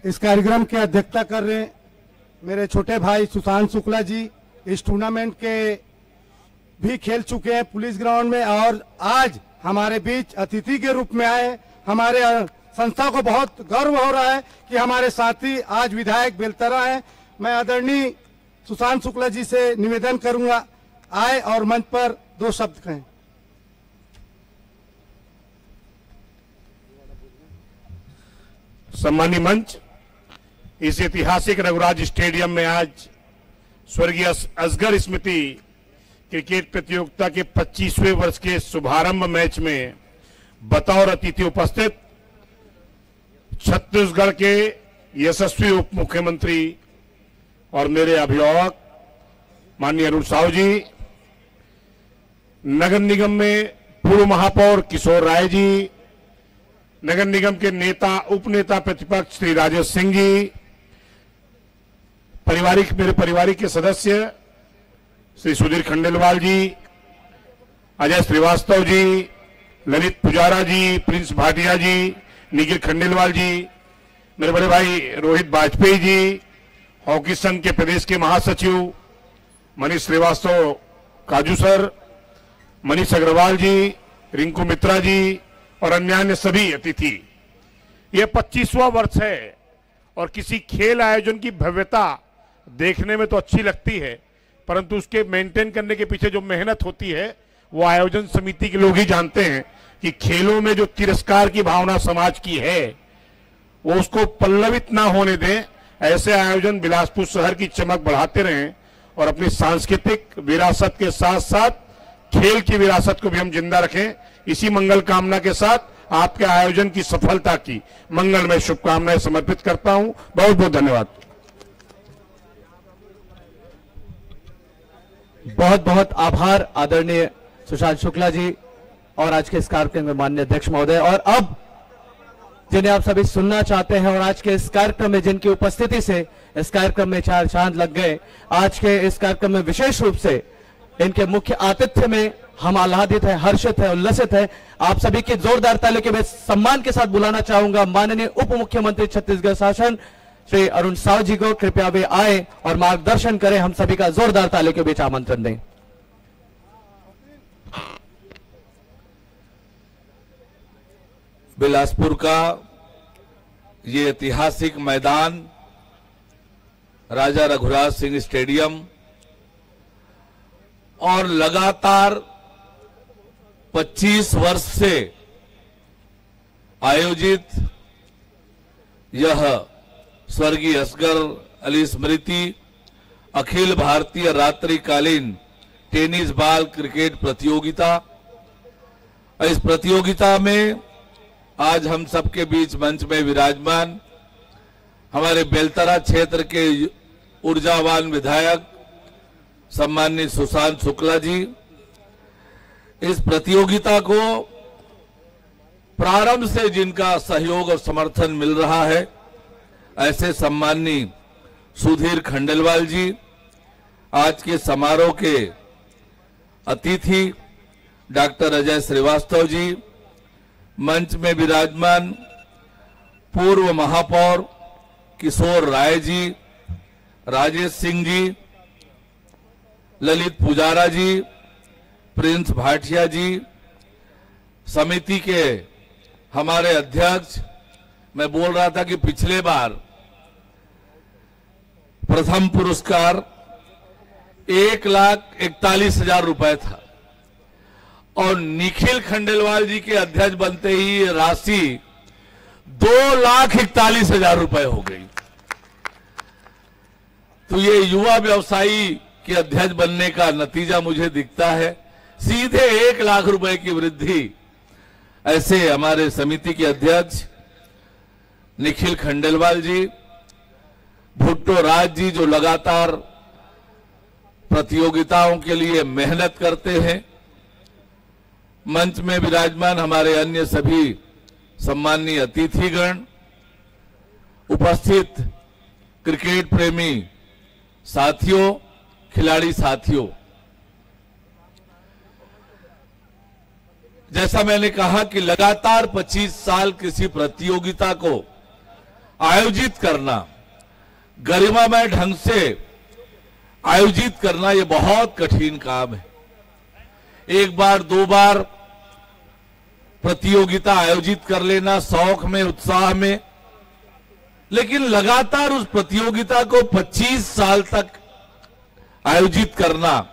इस कार्यक्रम की अध्यक्षता कर रहे मेरे छोटे भाई सुशांत शुक्ला जी, इस टूर्नामेंट के भी खेल चुके हैं पुलिस ग्राउंड में और आज हमारे बीच अतिथि के रूप में आए। हमारे संस्था को बहुत गर्व हो रहा है कि हमारे साथी आज विधायक बेलतरा हैं। मैं आदरणीय सुशांत शुक्ला जी से निवेदन करूंगा, आए और मंच पर दो शब्द कहें। सम्मानीय मंच, इस ऐतिहासिक रघुराज स्टेडियम में आज स्वर्गीय असगर स्मृति क्रिकेट प्रतियोगिता के 25वें वर्ष के शुभारंभ मैच में बतौर अतिथि उपस्थित छत्तीसगढ़ के यशस्वी उप मुख्यमंत्री और मेरे अभिभावक माननीय अरुण साहू जी, नगर निगम में पूर्व महापौर किशोर राय जी, नगर निगम के नेता उप नेता प्रतिपक्ष श्री राजेश सिंह जी, मेरे पारिवारिक के सदस्य श्री सुधीर खंडेलवाल जी, अजय श्रीवास्तव जी, ललित पुजारा जी, प्रिंस भाटिया जी, निखिल खंडेलवाल जी, मेरे बड़े भाई रोहित वाजपेयी जी, हॉकी संघ के प्रदेश के महासचिव मनीष श्रीवास्तव काजू सर, मनीष अग्रवाल जी, रिंकू मित्रा जी और अन्य सभी अतिथि। यह 25वां वर्ष है और किसी खेल आयोजन की भव्यता देखने में तो अच्छी लगती है, परंतु उसके मेंटेन करने के पीछे जो मेहनत होती है वो आयोजन समिति के लोग ही जानते हैं कि खेलों में जो तिरस्कार की भावना समाज की है वो उसको पल्लवित ना होने दें। ऐसे आयोजन बिलासपुर शहर की चमक बढ़ाते रहें और अपनी सांस्कृतिक विरासत के साथ साथ खेल की विरासत को भी हम जिंदा रखें। इसी मंगल कामना के साथ आपके आयोजन की सफलता की मंगलमय शुभकामनाएं समर्पित करता हूं। बहुत बहुत धन्यवाद। बहुत बहुत आभार आदरणीय सुशांत शुक्ला जी और आज के इस कार्यक्रम में माननीय अध्यक्ष महोदय। और अब जिन्हें आप सभी सुनना चाहते हैं और आज के इस कार्यक्रम में जिनकी उपस्थिति से इस कार्यक्रम में चार चांद लग गए, आज के इस कार्यक्रम में विशेष रूप से इनके मुख्य आतिथ्य में हम आह्लादित है, हर्षित है, उल्लसित है। आप सभी की जोरदार ताली के मैं सम्मान के साथ बुलाना चाहूंगा माननीय उप मुख्यमंत्री छत्तीसगढ़ शासन श्री अरुण साहू जी को। कृपया वे आए और मार्गदर्शन करें। हम सभी का जोरदार ताली के बीच आमंत्रण दें। बिलासपुर का ये ऐतिहासिक मैदान राजा रघुराज सिंह स्टेडियम और लगातार 25 वर्ष से आयोजित यह स्वर्गीय असगर अली स्मृति अखिल भारतीय रात्रिकालीन टेनिस बॉल क्रिकेट प्रतियोगिता, इस प्रतियोगिता में आज हम सबके बीच मंच में विराजमान हमारे बेलतरा क्षेत्र के ऊर्जावान विधायक सम्मानित सुशांत शुक्ला जी, इस प्रतियोगिता को प्रारंभ से जिनका सहयोग और समर्थन मिल रहा है ऐसे सम्माननीय सुधीर खंडेलवाल जी, आज के समारोह के अतिथि डॉक्टर अजय श्रीवास्तव जी, मंच में विराजमान पूर्व महापौर किशोर राय जी, राजेश सिंह जी, ललित पुजारा जी, प्रिंस भाटिया जी, समिति के हमारे अध्यक्ष। मैं बोल रहा था कि पिछले बार प्रथम पुरस्कार 1,41,000 रुपए था और निखिल खंडेलवाल जी के अध्यक्ष बनते ही राशि 2,41,000 रुपए हो गई। तो ये युवा व्यवसायी के अध्यक्ष बनने का नतीजा मुझे दिखता है। सीधे 1 लाख रुपए की वृद्धि। ऐसे हमारे समिति के अध्यक्ष निखिल खंडेलवाल जी, भुट्टो राज जी जो लगातार प्रतियोगिताओं के लिए मेहनत करते हैं, मंच में विराजमान हमारे अन्य सभी सम्माननीय अतिथिगण, उपस्थित क्रिकेट प्रेमी साथियों, खिलाड़ी साथियों, जैसा मैंने कहा कि लगातार 25 साल किसी प्रतियोगिता को आयोजित करना, गरिमामय ढंग से आयोजित करना, ये बहुत कठिन काम है। एक बार दो बार प्रतियोगिता आयोजित कर लेना शौक में, उत्साह में, लेकिन लगातार उस प्रतियोगिता को 25 साल तक आयोजित करना,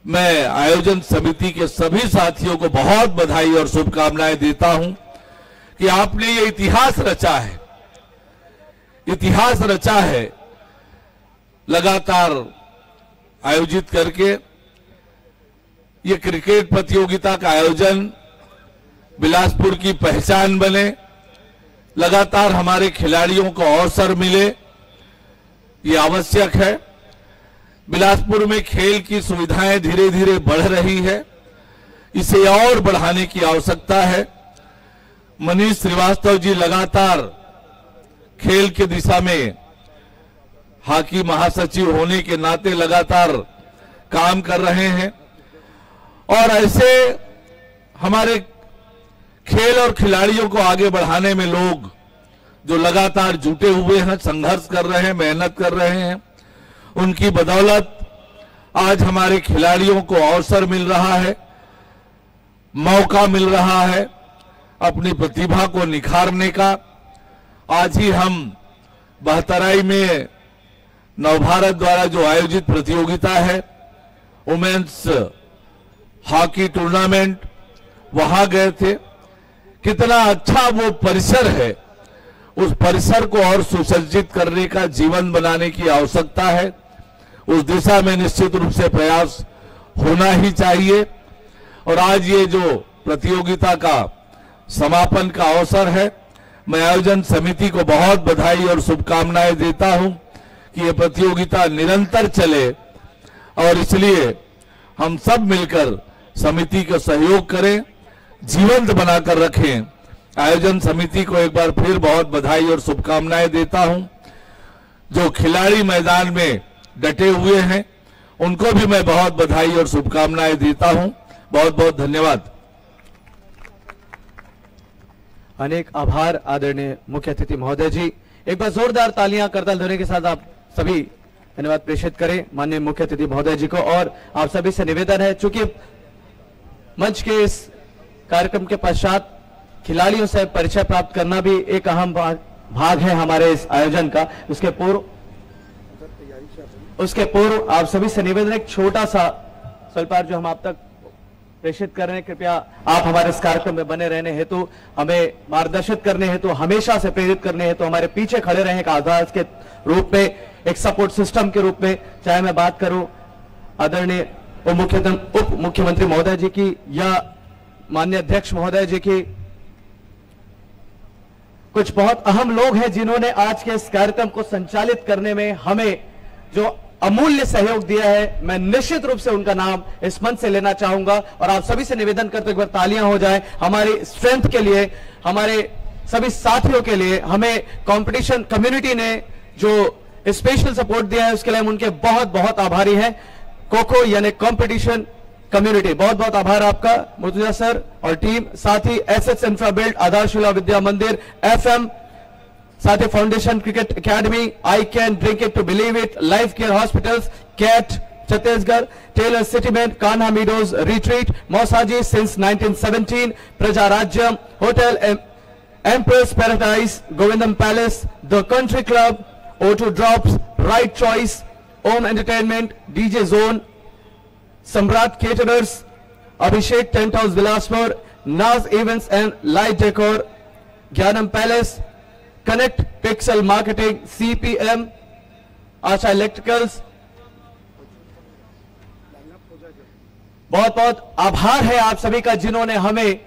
मैं आयोजन समिति के सभी साथियों को बहुत बधाई और शुभकामनाएं देता हूं कि आपने ये इतिहास रचा है, इतिहास रचा है लगातार आयोजित करके। ये क्रिकेट प्रतियोगिता का आयोजन बिलासपुर की पहचान बने, लगातार हमारे खिलाड़ियों को अवसर मिले, ये आवश्यक है। बिलासपुर में खेल की सुविधाएं धीरे धीरे बढ़ रही है, इसे और बढ़ाने की आवश्यकता है। मनीष श्रीवास्तव जी लगातार खेल की दिशा में हॉकी महासचिव होने के नाते लगातार काम कर रहे हैं और ऐसे हमारे खेल और खिलाड़ियों को आगे बढ़ाने में लोग जो लगातार जुटे हुए हैं, संघर्ष कर रहे हैं, मेहनत कर रहे हैं, उनकी बदौलत आज हमारे खिलाड़ियों को अवसर मिल रहा है, मौका मिल रहा है अपनी प्रतिभा को निखारने का। आज ही हम बहतराई में नवभारत द्वारा जो आयोजित प्रतियोगिता है वुमेन्स हॉकी टूर्नामेंट, वहां गए थे। कितना अच्छा वो परिसर है, उस परिसर को और सुसज्जित करने का, जीवन बनाने की आवश्यकता है। उस दिशा में निश्चित रूप से प्रयास होना ही चाहिए। और आज ये जो प्रतियोगिता का समापन का अवसर है, मैं आयोजन समिति को बहुत बधाई और शुभकामनाएं देता हूं कि ये प्रतियोगिता निरंतर चले और इसलिए हम सब मिलकर समिति का सहयोग करें, जीवंत बनाकर रखें। आयोजन समिति को एक बार फिर बहुत बधाई और शुभकामनाएं देता हूं। जो खिलाड़ी मैदान में डटे हुए हैं उनको भी मैं बहुत बधाई और शुभकामनाएं देता हूं। बहुत बहुत धन्यवाद। अनेक आभार आदरणीय मुख्य अतिथि महोदय जी। एक बार जोरदार तालियां करताल ध्वनि के साथ आप सभी धन्यवाद प्रेषित करें माननीय मुख्य अतिथि महोदय जी को। और आप सभी से निवेदन है, चूंकि मंच के इस कार्यक्रम के पश्चात खिलाड़ियों से परिचय प्राप्त करना भी एक अहम भाग है हमारे इस आयोजन का। उसके पूर्व आप सभी से निवेदन है, एक छोटा सा स्वल्पार जो हम आप तक प्रेषित कर रहे हैं, कृपया आप हमारे इस कार्यक्रम में बने रहने हेतु, हमें मार्गदर्शित करने हेतु, हमेशा से प्रेरित करने हेतु हमारे पीछे खड़े रहें एक आधार के रूप में, एक सपोर्ट सिस्टम के रूप में। चाहे मैं बात करूं आदरणीय उप मुख्यमंत्री महोदय जी की या माननीय अध्यक्ष महोदय जी की, कुछ बहुत अहम लोग हैं जिन्होंने आज के इस कार्यक्रम को संचालित करने में हमें जो अमूल्य सहयोग दिया है, मैं निश्चित रूप से उनका नाम इस मंच से लेना चाहूंगा। और आप सभी से निवेदन करते एक बार तालियां हो जाए हमारी स्ट्रेंथ के लिए, हमारे सभी साथियों के लिए। हमें कंपटीशन कम्युनिटी ने जो स्पेशल सपोर्ट दिया है उसके लिए हम उनके बहुत बहुत आभारी हैं। कोको यानी कंपटीशन कम्युनिटी, बहुत बहुत आभार आपका मुर्तजा सर और टीम। साथ ही एसएस इंफ्राबिल्ट, आधारशिला विद्या मंदिर, एफएम, साथ ही foundation cricket academy, I can drink it to believe it, life care hospitals, cat Chhattisgarh, tailor सिटीमेंट, Kanha meadows retreat, Mausaji since 1917, Praja Rajyam, hotel empress paradise, Govindam palace, the country club, O2 drops, right choice, Om entertainment, DJ zone, Samrat caterers, Abhishek tent house Bilaspur, Naaz events and light decor, Gyanam palace, connect pixel marketing, CPM, Asha electricals. बहुत बहुत आभार है आप सभी का जिन्होंने हमें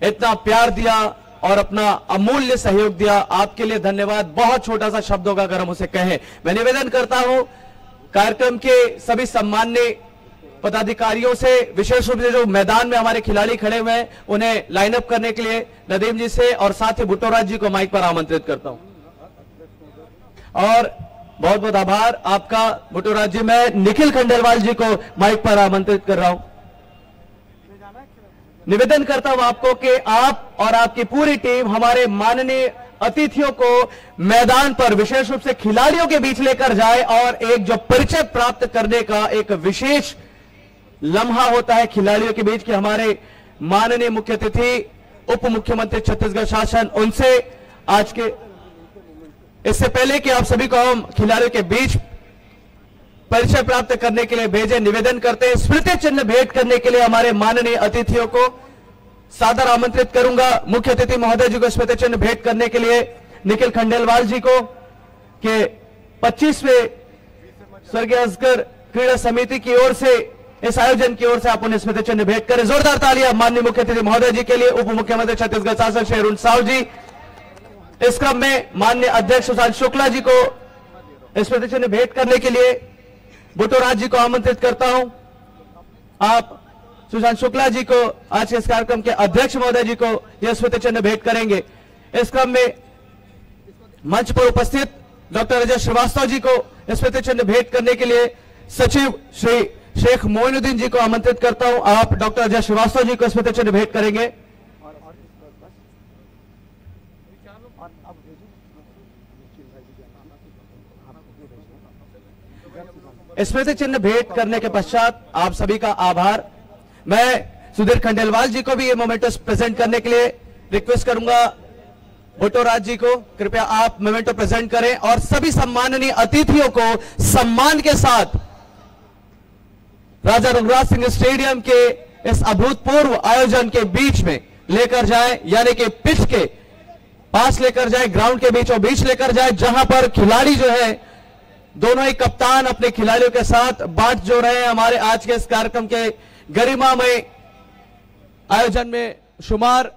इतना प्यार दिया और अपना अमूल्य सहयोग दिया। आपके लिए धन्यवाद। बहुत छोटा सा शब्दों का अगर हम उसे कहें, मैं निवेदन करता हूं कार्यक्रम के सभी सम्माननीय पदाधिकारियों से, विशेष रूप से जो मैदान में हमारे खिलाड़ी खड़े हुए हैं उन्हें लाइनअप करने के लिए नदीम जी से और साथ ही भुट्टोराज जी को माइक पर आमंत्रित करता हूं। और बहुत बहुत आभार आपका भुट्टोराज जी। मैं निखिल खंडेलवाल जी को माइक पर आमंत्रित कर रहा हूं। निवेदन करता हूं आपको कि आप और आपकी पूरी टीम हमारे माननीय अतिथियों को मैदान पर विशेष रूप से खिलाड़ियों के बीच लेकर जाए और एक जो परिचय प्राप्त करने का एक विशेष लम्हा होता है खिलाड़ियों के बीच कि हमारे माननीय मुख्य अतिथि उप मुख्यमंत्री छत्तीसगढ़ शासन, उनसे आज के इससे पहले कि आप सभी को हम खिलाड़ियों के बीच परिचय प्राप्त करने के लिए भेजे, निवेदन करते हैं स्मृति चिन्ह भेंट करने के लिए हमारे माननीय अतिथियों को सादर आमंत्रित करूंगा। मुख्य अतिथि महोदय जी को स्मृति चिन्ह भेंट करने के लिए निखिल खंडेलवाल जी को के 25वें स्वर्गीय असगर क्रीड़ा समिति की ओर से, इस आयोजन की ओर से आप उन्हें स्मृति चिन्ह भेंट करें। जोरदार तालियां माननीय मुख्य अतिथि महोदय जी के लिए। उप मुख्यमंत्री छत्तीसगढ़ शासन श्री अरुण साव जी, इस क्रम में माननीय अध्यक्ष सुशांत शुक्ला जी को स्मृति चिन्ह भेंट करने के लिए बुटोराज जी को आमंत्रित करता हूं। आप सुशांत शुक्ला जी को, आज के इस कार्यक्रम के अध्यक्ष महोदय जी को यह स्मृति चिन्ह भेंट करेंगे। इस क्रम में मंच पर उपस्थित डॉक्टर अजय श्रीवास्तव जी को स्मृति चिन्ह भेंट करने के लिए सचिव श्री शेख मोइनुद्दीन जी को आमंत्रित करता हूं। आप डॉक्टर अजय श्रीवास्तव जी को स्मृति चिन्ह भेंट करेंगे। स्मृति चिन्ह भेंट करने के पश्चात आप सभी का आभार। मैं सुधीर खंडेलवाल जी को भी ये मोमेंटोस प्रेजेंट करने के लिए रिक्वेस्ट करूंगा। बुटोराज जी को कृपया आप मोमेंटो प्रेजेंट करें और सभी सम्माननीय अतिथियों को सम्मान के साथ राजा रघुराज सिंह स्टेडियम के इस अभूतपूर्व आयोजन के बीच में लेकर जाए, यानी कि पिच के पास लेकर जाए, ग्राउंड के बीचों बीच लेकर जाए, जहां पर खिलाड़ी जो है दोनों ही कप्तान अपने खिलाड़ियों के साथ बांट जो रहे हैं। हमारे आज के इस कार्यक्रम के गरिमामय आयोजन में शुमार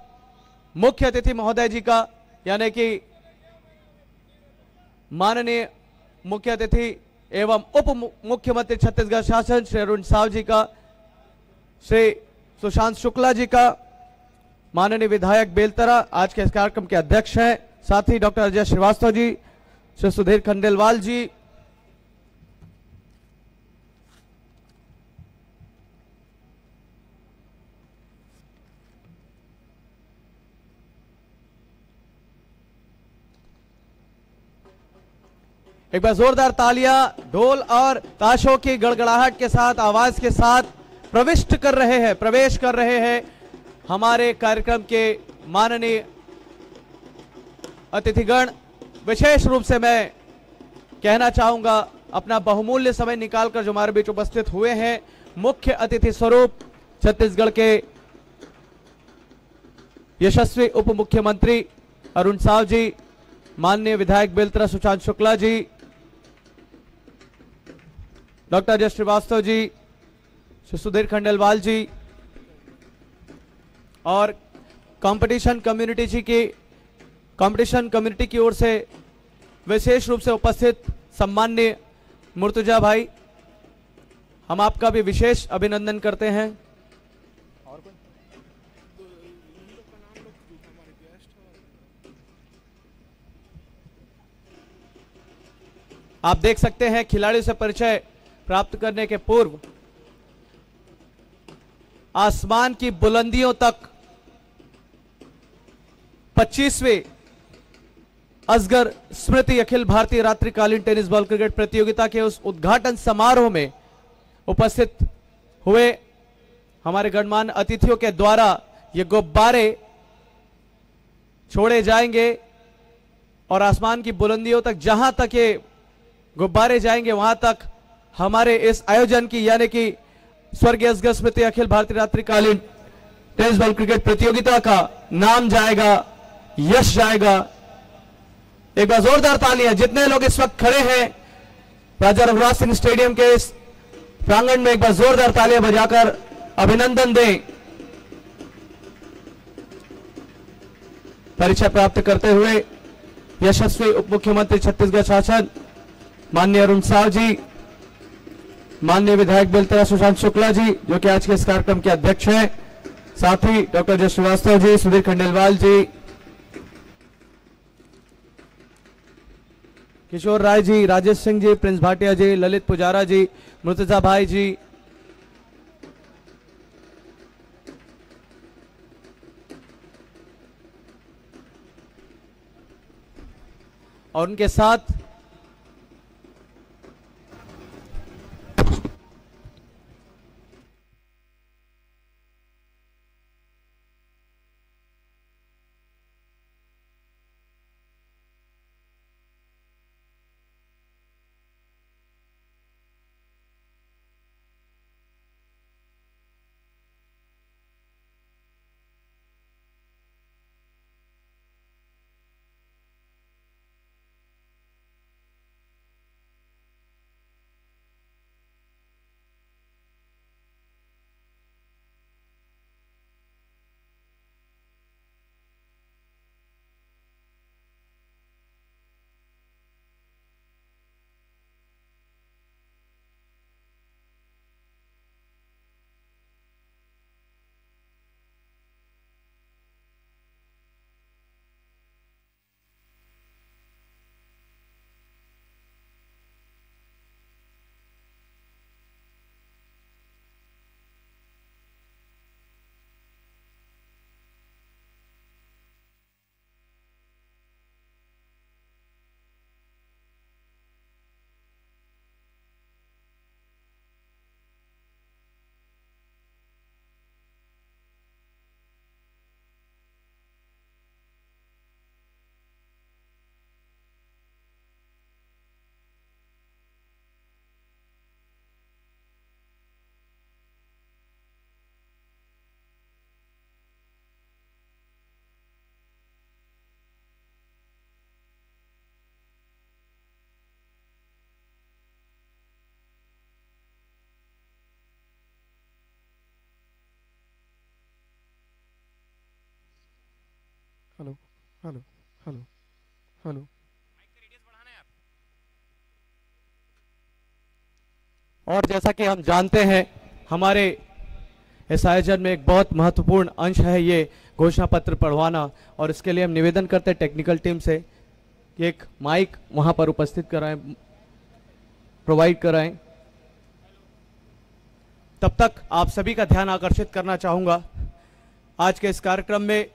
मुख्य अतिथि महोदय जी का, यानी कि माननीय मुख्य अतिथि एवं उप मुख्यमंत्री छत्तीसगढ़ शासन श्री अरुण साव जी का, श्री सुशांत शुक्ला जी का, माननीय विधायक बेलतरा आज के इस कार्यक्रम के अध्यक्ष हैं, साथ ही डॉक्टर अजय श्रीवास्तव जी, श्री सुधीर खंडेलवाल जी, एक बार जोरदार तालियां ढोल और ताशों की गड़गड़ाहट के साथ, आवाज के साथ प्रवेश कर रहे हैं हमारे कार्यक्रम के माननीय अतिथिगण। विशेष रूप से मैं कहना चाहूंगा, अपना बहुमूल्य समय निकालकर जो हमारे बीच उपस्थित हुए हैं, मुख्य अतिथि स्वरूप छत्तीसगढ़ के यशस्वी उप मुख्यमंत्री अरुण साव जी, माननीय विधायक बेलतरा सुशांत शुक्ला जी, डॉक्टर अजय श्रीवास्तव जी, श्री सुधीर खंडेलवाल जी और कंपटीशन कम्युनिटी की ओर से विशेष रूप से उपस्थित सम्माननीय मुर्तजा भाई, हम आपका भी विशेष अभिनंदन करते हैं। आप देख सकते हैं खिलाड़ियों से परिचय प्राप्त करने के पूर्व आसमान की बुलंदियों तक 25वें असगर स्मृति अखिल भारतीय रात्रिकालीन टेनिस बॉल क्रिकेट प्रतियोगिता के उस उद्घाटन समारोह में उपस्थित हुए हमारे गणमान्य अतिथियों के द्वारा ये गुब्बारे छोड़े जाएंगे और आसमान की बुलंदियों तक, जहां तक ये गुब्बारे जाएंगे वहां तक हमारे इस आयोजन की, यानी कि स्वर्गीय असगर स्मृति अखिल भारतीय रात्रिकालीन टेनिस बॉल क्रिकेट प्रतियोगिता का नाम जाएगा, यश जाएगा। एक बार जोरदार तालियां, जितने लोग इस वक्त खड़े हैं राजा रघुराज सिंह स्टेडियम के इस प्रांगण में, एक बार जोरदार तालियां बजाकर अभिनंदन दें। परिचय प्राप्त करते हुए यशस्वी उप मुख्यमंत्री छत्तीसगढ़ शासन माननीय अरुण साव जी, माननीय विधायक बेलतरा सुशांत शुक्ला जी जो कि आज के इस कार्यक्रम के अध्यक्ष हैं, साथ ही डॉक्टर अजय श्रीवास्तव जी, सुधीर खंडेलवाल जी, किशोर राय जी, राजेश सिंह जी, प्रिंस भाटिया जी, ललित पुजारा जी, मुर्तजा भाई जी, और उनके साथ हेलो हेलो हेलो हेलो। और जैसा कि हम जानते हैं हमारे इस आयोजन में एक बहुत महत्वपूर्ण अंश है ये घोषणा पत्र पढ़वाना, और इसके लिए हम निवेदन करते हैं टेक्निकल टीम से कि एक माइक वहां पर उपस्थित कराएं, प्रोवाइड कराएं। तब तक आप सभी का ध्यान आकर्षित करना चाहूंगा आज के इस कार्यक्रम में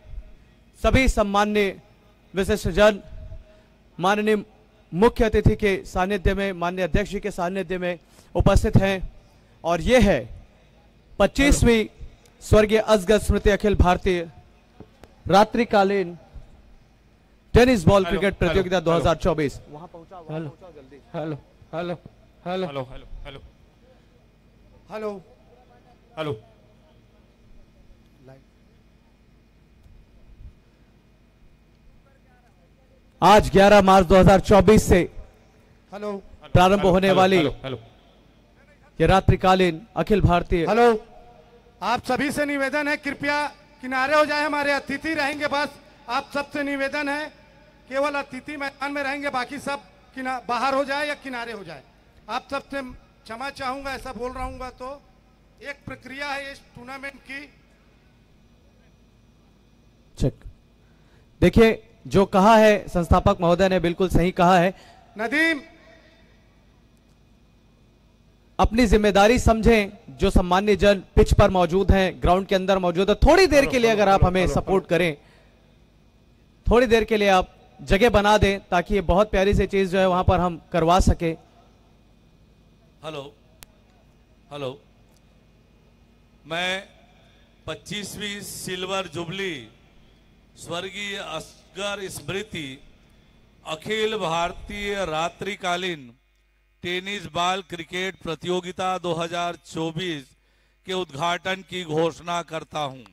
सभी सम्मान्य विशिष्टजन माननीय मुख्य अतिथि के सानिध्य में, माननीय अध्यक्ष जी के सानिध्य में उपस्थित हैं, और ये है 25वीं स्वर्गीय असगर स्मृति अखिल भारतीय रात्रिकालीन टेनिस बॉल क्रिकेट प्रतियोगिता 2024। वहां पहुंचा जल्दी। Hello hello hello hello hello hello hello hello. आज 11 मार्च 2024 से हेलो प्रारंभ होने वाली हेलो ये रात्रिकालीन अखिल भारतीय। हेलो, आप सभी से निवेदन है कृपया किनारे हो जाए, हमारे अतिथि रहेंगे, बस आप सबसे निवेदन है केवल अतिथि मैदान में रहेंगे, बाकी सब बाहर हो जाए या किनारे हो जाए। आप सबसे क्षमा चाहूंगा ऐसा बोल रहा हूँ तो एक प्रक्रिया है इस टूर्नामेंट की। चेक। देखिए जो कहा है संस्थापक महोदय ने बिल्कुल सही कहा है। नदीम अपनी जिम्मेदारी समझें, जो सम्मान्य जन पिच पर मौजूद हैं, ग्राउंड के अंदर मौजूद है, थोड़ी देर के लिए अगर आप हमें सपोर्ट करें, थोड़ी देर के लिए आप जगह बना दें ताकि ये बहुत प्यारी सी चीज जो है वहां पर हम करवा सके। हेलो हेलो, मैं 25वीं सिल्वर जुबली स्वर्गीय असगर स्मृति अखिल भारतीय रात्रिकालीन टेनिस बॉल क्रिकेट प्रतियोगिता 2024 के उद्घाटन की घोषणा करता हूं।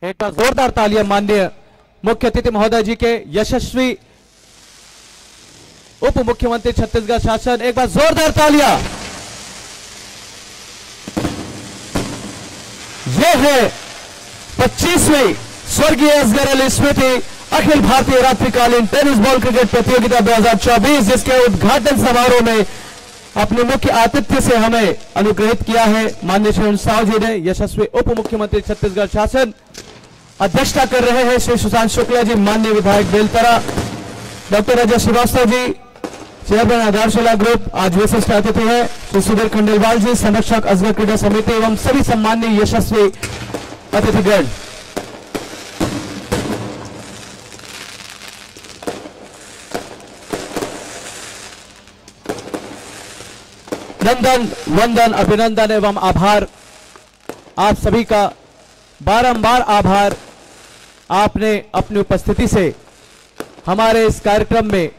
एक बार जोरदार तालियां माननीय मुख्य अतिथि महोदय जी के यशस्वी उप मुख्यमंत्री छत्तीसगढ़ शासन, एक बार जोरदार तालियां। यह है 25वीं स्वर्गीय असगर अली स्मृति अखिल भारतीय रात्रिकालीन टेनिस बॉल क्रिकेट प्रतियोगिता 2024, जिसके उद्घाटन समारोह में अपने मुख्य आतिथ्य से हमें अनुग्रहित किया है माननीय श्री साहु जी ने, यशस्वी उप मुख्यमंत्री छत्तीसगढ़ शासन। अध्यक्षता कर रहे हैं श्री सुशांत शुक्ला जी, माननीय विधायक बेलतरा, डॉक्टर अजय श्रीवास्तव जी, चेयरमैन आधारशिला ग्रुप। आज विशिष्ट अतिथि है श्री सुधीर खंडेलवाल जी, संरक्षक असगर क्रीडा समिति, एवं सभी सम्माननीय यशस्वी अतिथिगण। नंदन वंदन अभिनंदन एवं आभार। आप सभी का बारंबार आभार। आपने अपनी उपस्थिति से हमारे इस कार्यक्रम में